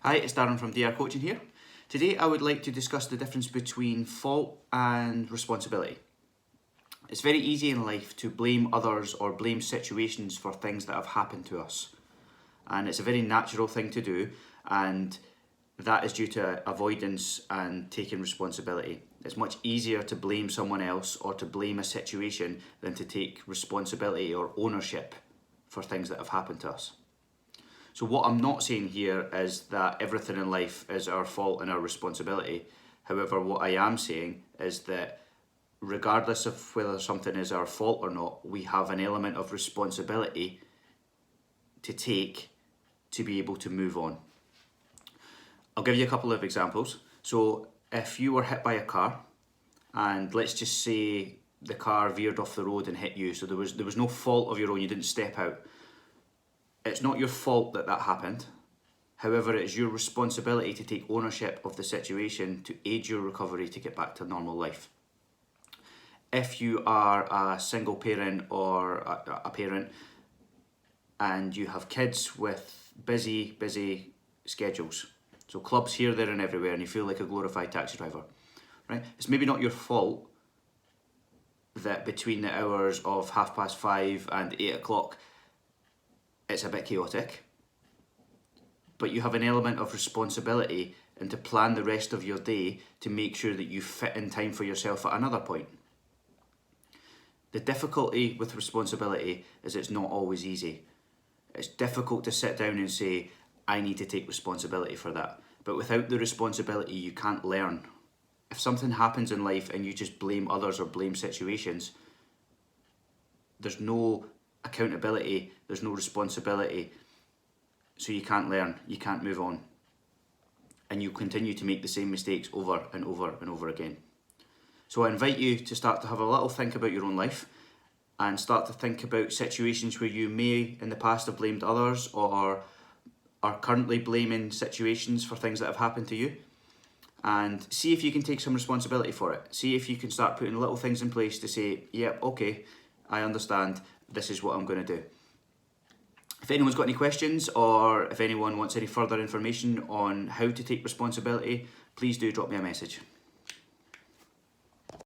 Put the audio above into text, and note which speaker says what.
Speaker 1: Hi, it's Darren from DR Coaching here. Today I would like to discuss the difference between fault and responsibility. It's very easy in life to blame others or blame situations for things that have happened to us. And it's a very natural thing to do, and that is due to avoidance and taking responsibility. It's much easier to blame someone else or to blame a situation than to take responsibility or ownership for things that have happened to us. So what I'm not saying here is that everything in life is our fault and our responsibility. However, what I am saying is that regardless of whether something is our fault or not, we have an element of responsibility to take to be able to move on. I'll give you a couple of examples. So if you were hit by a car, and let's just say the car veered off the road and hit you, so there was no fault of your own, you didn't step out. It's not your fault that happened. However, it is your responsibility to take ownership of the situation to aid your recovery to get back to normal life. If you are a single parent or a parent and you have kids with busy schedules, so clubs here, there and everywhere, and you feel like a glorified taxi driver, right? It's maybe not your fault that between the hours of 5:30 and 8 o'clock, it's a bit chaotic, but you have an element of responsibility and to plan the rest of your day to make sure that you fit in time for yourself at another point. The difficulty with responsibility is it's not always easy. It's difficult to sit down and say, I need to take responsibility for that. But without the responsibility, you can't learn. If something happens in life and you just blame others or blame situations, there's no accountability, there's no responsibility, so you can't learn, you can't move on, and you continue to make the same mistakes over and over and over again. So I invite you to start to have a little think about your own life and start to think about situations where you may in the past have blamed others or are currently blaming situations for things that have happened to you, and see if you can take some responsibility for it. See if you can start putting little things in place to say, yep, okay, I understand, this is what I'm going to do. If anyone's got any questions or if anyone wants any further information on how to take responsibility, please do drop me a message.